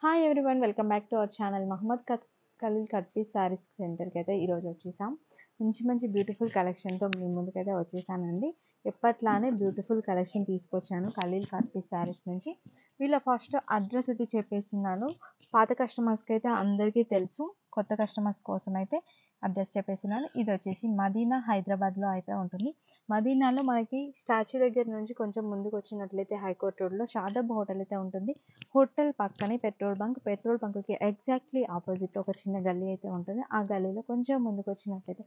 Hi everyone welcome back to our channel Mohammed Khaleel cut piece sarees సెంటర్కి అయితే ఈరోజు వచ్చేసాం. మంచి మంచి బ్యూటిఫుల్ కలెక్షన్తో మీ ముందుకైతే వచ్చేసానండి. ఎప్పట్లానే బ్యూటిఫుల్ కలెక్షన్ తీసుకొచ్చాను ఖలీల్ కట్ పీస్ శారీస్ నుంచి. వీళ్ళ ఫస్ట్ అడ్రస్ అయితే చెప్పేస్తున్నాను. పాత కస్టమర్స్కి అయితే అందరికీ తెలుసు, కొత్త కస్టమర్స్ కోసం అయితే అడ్రస్ చెప్పేస్తున్నాను. ఇది వచ్చేసి మదీనా హైదరాబాద్లో అయితే ఉంటుంది. మదీనాలో మనకి స్టాచ్యూ దగ్గర నుంచి కొంచెం ముందుకు వచ్చినట్లయితే హైకోర్ట్ రోడ్లో షాదాబ్ హోటల్ అయితే ఉంటుంది. హోటల్ పక్కనే పెట్రోల్ బంక్కి ఎగ్జాక్ట్లీ ఆపోజిట్ ఒక చిన్న గల్లీ అయితే ఉంటుంది. ఆ గల్లీలో కొంచెం ముందుకు వచ్చినట్లయితే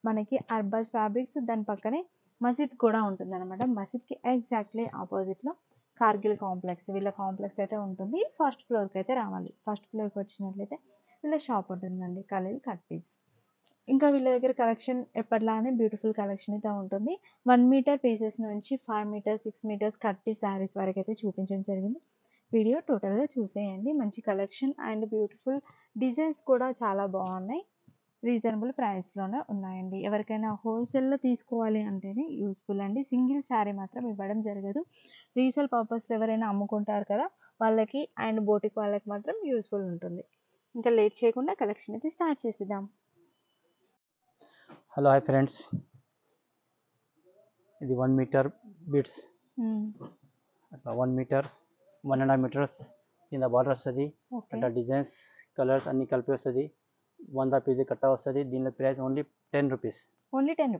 మనకి అర్బాజ్ ఫ్యాబ్రిక్స్, దాని పక్కనే మసీద్ కూడా ఉంటుంది అనమాట. మసీద్కి ఎగ్జాక్ట్లీ ఆపోజిట్లో కార్గిల్ కాంప్లెక్స్, వీళ్ళ కాంప్లెక్స్ అయితే ఉంటుంది. ఫస్ట్ ఫ్లోర్కి అయితే రావాలి. ఫస్ట్ ఫ్లోర్కి వచ్చినట్లయితే వీళ్ళ షాప్ ఉంటుందండి, ఖలీల్ కట్ పీస్. ఇంకా వీళ్ళ దగ్గర కలెక్షన్ ఎప్పటిలానే బ్యూటిఫుల్ కలెక్షన్ అయితే ఉంటుంది. 1 మీటర్ పీసెస్ నుంచి 5 metres 6 metres cut piece sarees వరకు అయితే చూపించడం జరిగింది. వీడియో టోటల్గా చూసేయండి. మంచి కలెక్షన్ అండ్ బ్యూటిఫుల్ డిజైన్స్ కూడా చాలా బాగున్నాయి. రీజనబుల్ ప్రైస్లోనే ఉన్నాయండి. ఎవరికైనా హోల్సేల్లో తీసుకోవాలి అంటేనే యూస్ఫుల్ అండి. సింగిల్ శారీ మాత్రం ఇవ్వడం జరగదు. రీసేల్ పర్పస్లో ఎవరైనా అమ్ముకుంటారు కదా వాళ్ళకి అండ్ బోటిక్ వాళ్ళకి మాత్రం యూస్ఫుల్ ఉంటుంది. ఇంకా లేట్ చేయకుండా కలెక్షన్ అయితే స్టార్ట్ చేసేద్దాం. హలో హాయ్ ఫ్రెండ్స్, ఇది 1 మీటర్ బీట్స్, అట్లా 1 మీటర్ 1.5 మీటర్స్ కింద బార్డర్ వస్తుంది. అట్లా డిజైన్స్ కలర్స్ అన్ని కలిపి వస్తుంది. 100 పీజీ కట్ట వస్తుంది. దీనిలో price only 10 rupees. Only 10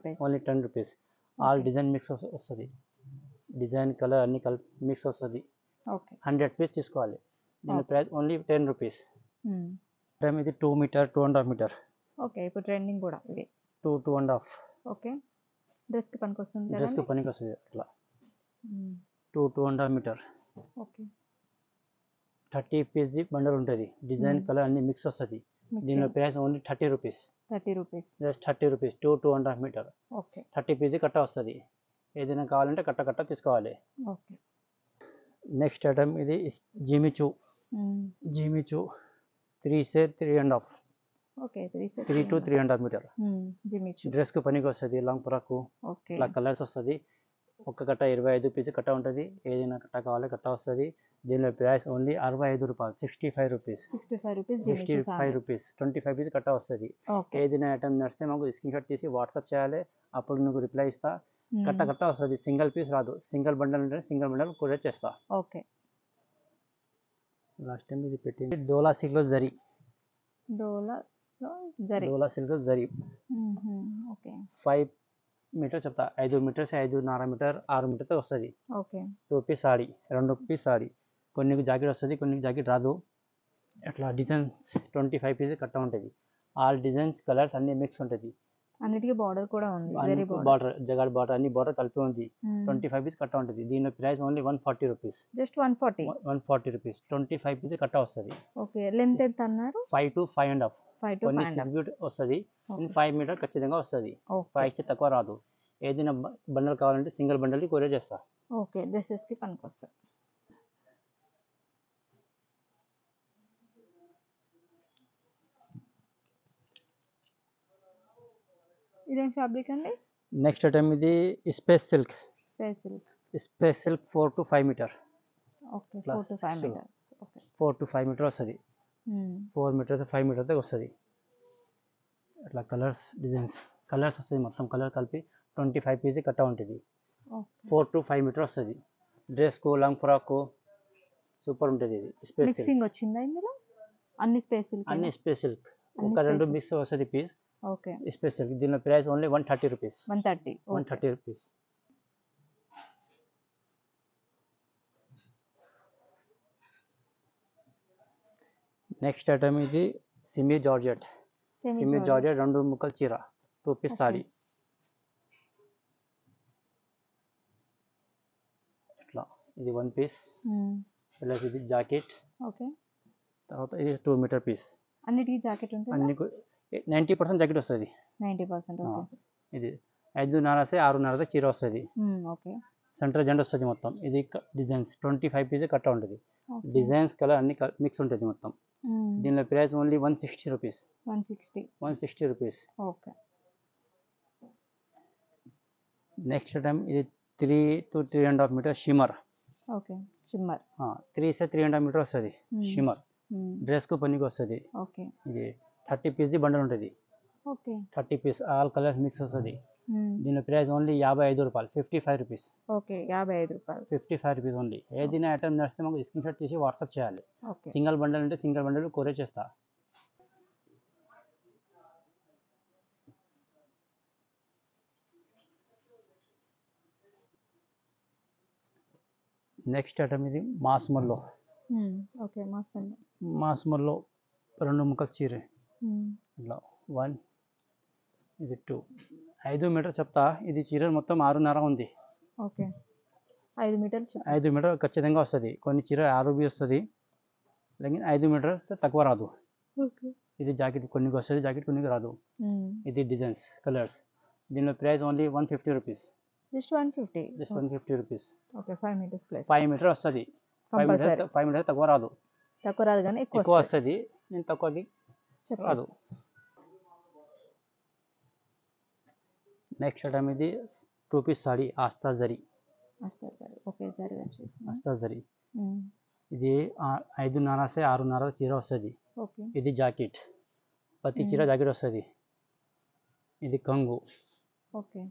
rupees. All design mix వస్తుంది. డిజైన్ కలర్ అన్ని కలిపి మిక్స్ వస్తుంది. 100 పీస్ తీసుకోవాలి. దీని ప్రైస్ ఓన్లీ 10 రూపీస్. ఇది 2 మీటర్ 2.5 మీటర్. ఓకే, ఇప్పుడు ట్రెండింగ్ కూడా ఇది 2.5. ఓకే, డ్రెస్కి పనికి వస్తుంది. అట్లా 2.5 మీటర్. ఓకే, 30 పీజీ బండల్ ఉంటుంది. డిజైన్ కలర్ అన్ని మిక్స్ వస్తుంది. దీనిలో price only 30 rupees. Just 30 rupees. 2.5 metre. Okay, 30 piece కట్ట వస్తుంది. ఏదైనా కావాలంటే కట్ట తీసుకోవాలి. ఓకే. నెక్స్ట్ ఐటమ్ ఇది జీమిచూ 3 से 3.5. Okay, 3 to 3.5 metre. డ్రెస్కు పనికి వస్తుంది. లాంగ్ ఫ్రాకు ఇట్లా కలర్స్ వస్తుంది. ఒక్క కట్ట 25 పీజీ కట్ట ఉంటుంది. ఏదైనా కట్ట కావాలి కట్ట వస్తుంది. దీనిలో ప్రైస్ ఓన్లీ 65 రూపాయలు. 65 రూపీస్. 65 రూపీస్. 25 పీజీ కట్ట వస్తుంది. ఏదైనా ఐటమ్ నడిస్తే మాకు స్క్రీన్ షాట్ తీసి వాట్సాప్ చేయాలి. అప్పుడు మీకు రిప్లై ఇస్తా. కట్ట వస్తుంది. సింగిల్ పీస్ రాదు. సింగిల్ బండల్ అంటే సింగిల్ బండల్ కొరియర్ చేస్తా. ఓకే. లాస్ట్ టైం ఇది పెట్టింది డోలా సిల్క్లో జరీ. డోలా సిల్క్లో జరీ. ఓకే. 5 మీటర్ చెప్తా. 5 మీటర్స్ 5.5 మీటర్ 6 మీటర్తో వస్తుంది. Okay. 2 piece sari, 2 piece sari. కొన్ని జాకెట్ వస్తుంది, కొన్ని జాకెట్ రాదు. అట్లా డిజైన్స్ 25 పీస్ కట్ట ఉంటుంది. ఆల్ డిజైన్స్ కలర్స్ అన్ని మిక్స్ ఉంటుంది. అన్నిటికీ బార్డర్ కూడా ఉంది. బార్డర్ జగాడ్ బార్డర్ అన్ని బార్డర్ కలిపి ఉంది. 25 పీస్ కట్ట ఉంటుంది. దీని price only 140 rupees. Just 140 rupees. 25 piece కట్ట వస్తుంది. ఓకే. లెంత్ ఎంత అన్నారు? 5 to 5.5. కొన్ని 6 ఫీట్ వస్తుంది. 5 మీటర్ ఖచ్చితంగా వస్తుంది. 5 తక్కువ రాదు. ఏదైనా బండల్ కావాలంటే సింగిల్ బండల్ కొరియర్ చేస్తా. ఓకే, డ్రెస్సెస్కి పనికి వస్తుంది. ఇదేం ఫ్యాబ్రిక్ అండి? నెక్స్ట్ ఐటమ్ ఇది space silk. 4 to 5 metre. Okay, 4 to 5 metres. Okay, 4 to 5 metre వస్తుంది. 4 మీటర్ 5 మీటర్ దాకా వస్తుంది. అట్లా కలర్స్ డిజైన్స్ కలర్స్ వస్తుంది. మొత్తం కలర్ కలిపి 25 పీజీ కట్ట ఉంటుంది. 4 to 5 మీటర్ వస్తుంది. డ్రెస్కు లాంగ్ ఫ్రాకు సూపర్ ఉంటుంది. ఇది స్పేస్ మిక్సింగ్ వచ్చిందా ఇందులో? అన్ని స్పేస్ సిల్క్ ఒక 2 మిక్స్ వస్తుంది పీస్. Okay, space silk. దీని price only 130 rupees. 130 rupees. Next item ఇది సెమీ జార్జెట్. 2 ముక్కల చీర 2 పీస్ సారీ. ఇట్లా ఇది 1 పీస్. ప్లస్ ఇది జాకెట్. ఓకే. తర్వాత ఇది 2 మీటర్ పీస్. అన్నిటికీ జాకెట్ ఉంటుంది. అన్ని 90% జాకెట్ వస్తుంది. 90%. ఓకే. ఇది 5.5 से 6.5 చీర వస్తుంది. ఓకే. సెంటర్ జెండ్ వస్తుంది మొత్తం. ఇది డిజైన్స్ 25 పీస్ కట్ట ఉంటుంది. డిజైన్స్ కలర్ అన్ని మిక్స్ ఉంటుంది మొత్తం. దీనిలో price only 160 rupees. 160 rupees. Okay. Next item ఇది 3 to 3.5 meter shimmer. Okay, shimmer. 3 से 3.5 మీటర్ వస్తుంది షిమ్మర్. డ్రెస్కు పనికి వస్తుంది. ఓకే. ఇది 30 పీస్ది బండల్ ఉంటుంది. Okay. 30 piece all colours mix వస్తుంది. దీని ప్రైస్ ఓన్లీ 55 రూపాయలు, 55 రూపీస్. ఓకే. 55 రూపాయలు. 55 రూపీస్ ఓన్లీ. ఏదైనా ఐటమ్ నచ్చితే మాకు స్క్రీన్ షాట్ చేసి వాట్సాప్ చేయాలి. ఓకే. సింగిల్ బండల్ అంటే సింగిల్ బండల్ కొరియర్ చేస్తా. నెక్స్ట్ ఐటమ్ ఇది మాస్మల్లో. ఓకే. మాస్మల్లో 2 ముక్కలు చీర ఇట్లా 1 ఇది 2 5 మీటర్ చెప్తా. ఇది చీర మొత్తం 6.5 ఉంది. ఓకే. 5 మీటర్లు 5 మీటర్ ఖచ్చితంగా వస్తుంది. కొన్ని చీర 6 బి వస్తుంది, లేకిన్ 5 మీటర్ తక్కువ రాదు. ఓకే. ఇది జాకెట్ కొన్ని వస్తుంది, జాకెట్ కొన్ని రాదు. ఇది డిజైన్స్ కలర్స్. దీనిలో price only 150 rupees. Just 150. Just 150 rupees. Okay. 5 meters plus. 5 metre వస్తుంది. 5 మీటర్ తక్కువ రాదు. తక్కువ రాదు కానీ ఎక్కువ వస్తుంది. నేను తక్కువకి రాదు. నెక్స్ట్ ఐటమ్ ఇది 2 పీస్ సారీ ఆస్తా జరీ. ఓకే. జరీ వచ్చేసి ఆస్తా జరీ. ఇది 5.5 से 6.5 చీర వస్తుంది. ఓకే. ఇది జాకెట్, ప్రతి చీర జాకెట్ వస్తుంది. ఇది కొంగు. ఓకే.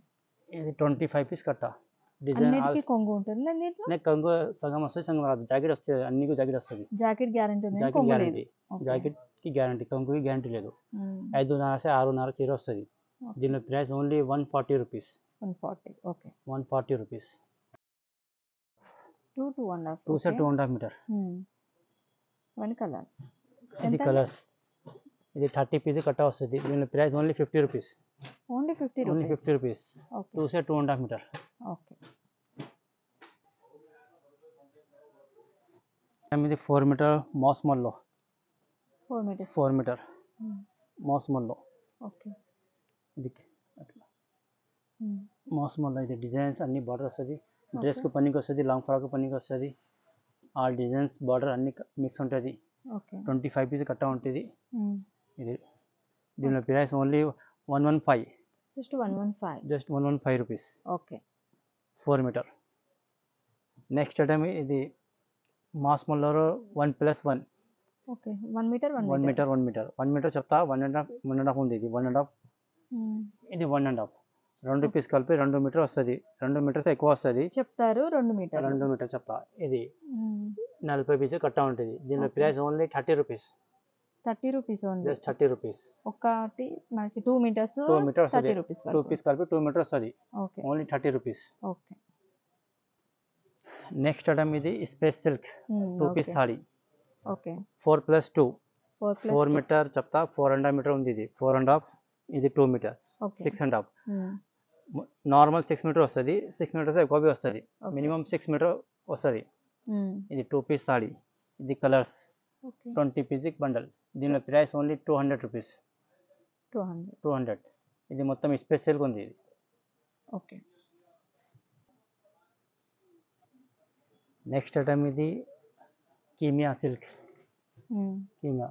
ఇది 25 పీస్ కట్ట. అన్నిటికీ కొంగు ఉంటుంది దీంట్లో? కొంగు సగం వస్తుంది, సగం రాదు. జాకెట్ వస్తుంది, అన్నికి జాకెట్ వస్తుంది. జాకెట్ గ్యారంటీ ఉంది? Jacket guarantee. జాకెట్కి గ్యారంటీ, కొంగుకి గ్యారంటీ లేదు. 5.5 से 6.5 చీర వస్తుంది. దీని price only 140 rupees. 140. Okay. 140 rupees. 2 to 1.5. 2 से 2.5 మీటర్. One colours. ఇది కలర్స్. ఇది 30 పీస్ కట్ట వస్తుంది. దీని price only 50 rupees. Only 50 rupees. Only 50 rupees. 2 से 2.5 మీటర్. ఓకే. ఇది 4 మీటర్ మాస్మల్లో. 4 మీటర్స్. 4 మీటర్ మాస్మల్లో. ఓకే. ఇది అట్లా మాస్మల్లో. ఇది డిజైన్స్ అన్ని బార్డర్ వస్తుంది. డ్రెస్కు పనికి వస్తుంది, లాంగ్ ఫ్రాక్ పనికి వస్తుంది. ఆ డిజైన్స్ బార్డర్ అన్ని మిక్స్ ఉంటుంది. ఓకే. 25 పీస్ కట్ట ఉంటుంది. ఇది దీనిలో price only 115. Just 115. Just 115 rupees. Okay. 4 meter. Next item ఇది మాస్మల్లో 1+1. Okay. 1 meter 1 meter 1 meter 1 meter చెప్తా. 1.5 ఉంది. ఇది 1.5. ఇది 1.5. 2 పీస్ కలిపి 2 మీటర్ వస్తుంది. 2 మీటర్స్ ఎక్కువ వస్తుంది చెప్తారు. 2 మీటర్ 2 మీటర్ చెప్తా. ఇది 40 పీస్ కట్ట ఉంటుంది. దీని price only 30 rupees. 30 rupees only. Just 30 rupees. ఒకటి మనకి 2 మీటర్స్ 2 మీటర్ 30 రూపీస్. 2 పీస్ కలిపి 2 మీటర్ వస్తుంది. Okay. Only 30 rupees. Okay. Next item ఇది space silk 2 piece sari. Okay. 4+2. 4 metre చెప్తా. 4.5 మీటర్ ఉంది. ఇది 4.5. ఇది 2 మీటర్ 6.5. నార్మల్ 6 మీటర్ వస్తుంది. 6 మీటర్స్ ఎక్కువ వస్తుంది. మినిమం 6 మీటర్ వస్తుంది. ఇది 2 పీస్ సారీ. ఇది కలర్స్. 20 piece bundle. దీని ప్రైస్ ఓన్లీ 200 రూపీస్. 200. ఇది మొత్తం స్పేస్ సిల్క్ ఉంది. ఇది ఓకే. నెక్స్ట్ ఐటమ్ ఇది కీమియా సిల్క్. కీమియా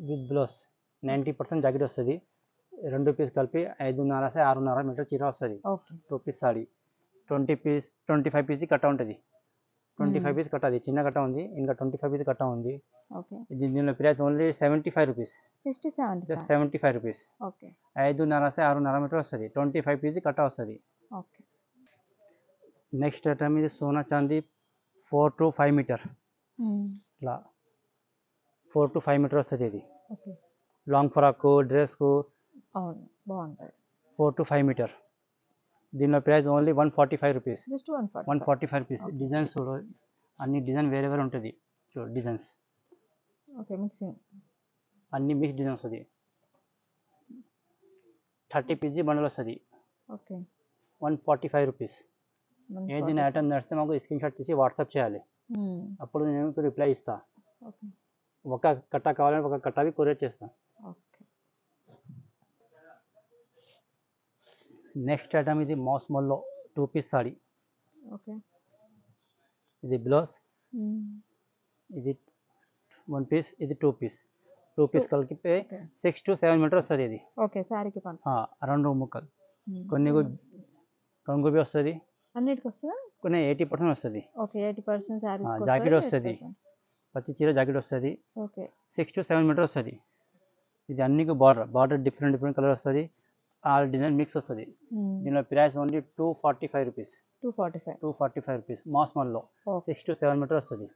విత్ బ్లౌజ్ 90% జాకెట్ వస్తుంది. 2 పీస్ కలిపి 5.5 से 6.5 మీటర్ చీర వస్తుంది. 2 పీస్ సారీ. 25 పీస్ కట్ట ఉంటుంది. 25 పీస్ కట్ట. అది చిన్న కట్ట ఉంది, ఇంకా 25 పీస్ కట్ట ఉంది. ఇది దీనిలో price only 75 rupees. Just 75 rupees. 5.5 से 6.5 మీటర్ వస్తుంది. 25 పీస్ కట్ట వస్తుంది. నెక్స్ట్ ఐటమ్ ఇది సోనా చాందీ 4 to 5 మీటర్. ఇట్లా 4 to 5 మీటర్ వస్తుంది. ఇది లాంగ్ ఫ్రాక్ డ్రెస్కు బాగుంటుంది. 4 to 5 మీటర్. దీనిలో price only 145 rupees. Just 145 rupees. Designs చూడు, అన్ని డిజైన్ వేరే వేరే ఉంటుంది. చూడు డిజైన్స్. ఓకే. మిక్సింగ్ అన్ని మిక్స్ డిజైన్ వస్తుంది. 30 పీస్ బండల్ వస్తుంది. ఓకే. 145 రూపీస్. ఏదైనా ఐటమ్ నచ్చితే మాకు స్క్రీన్ షాట్ తీసి వాట్సాప్ చేయాలి. అప్పుడు నేను మీకు రిప్లై ఇస్తా. ఒక కట్ట కావాలంటే ఒక కట్టవి కొరియర్ చేస్తాను. నెక్స్ట్ ఐటమ్ ఇది మాస్మల్లో 2 పీస్ సారీ. ఓకే. ఇది బ్లౌజ్. ఇది 1 పీస్. ఇది 2 పీస్. 2 పీస్ కలిపి 6 to 7 మీటర్ వస్తుంది. ఇది ఓకే. సారీకి 2 ముక్కలు. కొన్ని కొంగు వస్తుంది. అన్నిటికి వస్తుందా? కొన్ని 80% వస్తుంది. ఓకే. 80% సారీస్ జాకెట్ వస్తుంది. ప్రతి చీర జాకెట్ వస్తుంది. ఓకే 6 to 7 మీటర్ వస్తుంది. ఇది అన్ని బార్డర్ డిఫరెంట్ కలర్ వస్తుంది. ఆ డిజైన్ మిక్స్ వస్తుంది. దీనిలో price only 245 rupees. 245 rupees mass మాల్లో 6 to 7 మీటర్ వస్తుంది.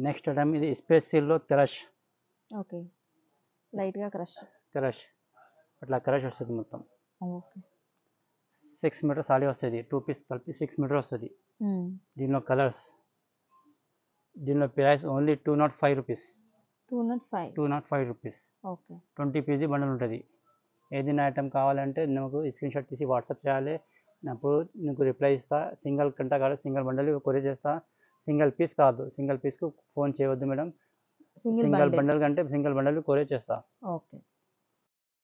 నెక్స్ట్ ఐటమ్ ఇది స్పేస్ సిల్లో క్రష్. ఓకే లైట్గా క్రష్ అట్లా క్రష్ వస్తుంది మొత్తం. ఓకే 6 మీటర్ సాలీ వస్తుంది. 2 పీస్ కలిపి 6 మీటర్ వస్తుంది. దీనిలో కలర్స్. దీనిలో price only 205 rupees. 205 rupees. Okay 20 PG bundle ఉంటుంది. ఏదైనా ఐటమ్ కావాలంటే నాకు స్క్రీన్ షాట్ తీసి వాట్సాప్ చేయాలి. అప్పుడు నీకు రిప్లై ఇస్తా. సింగిల్ కంట కాదు, సింగిల్ బండల్ కొరియర్ చేస్తా. సింగిల్ పీస్ కాదు, సింగిల్ పీస్కు ఫోన్ చేయవద్దు మేడం. సింగిల్ బండల్ కంటే సింగిల్ బండల్ కొరియర్ చేస్తా. ఓకే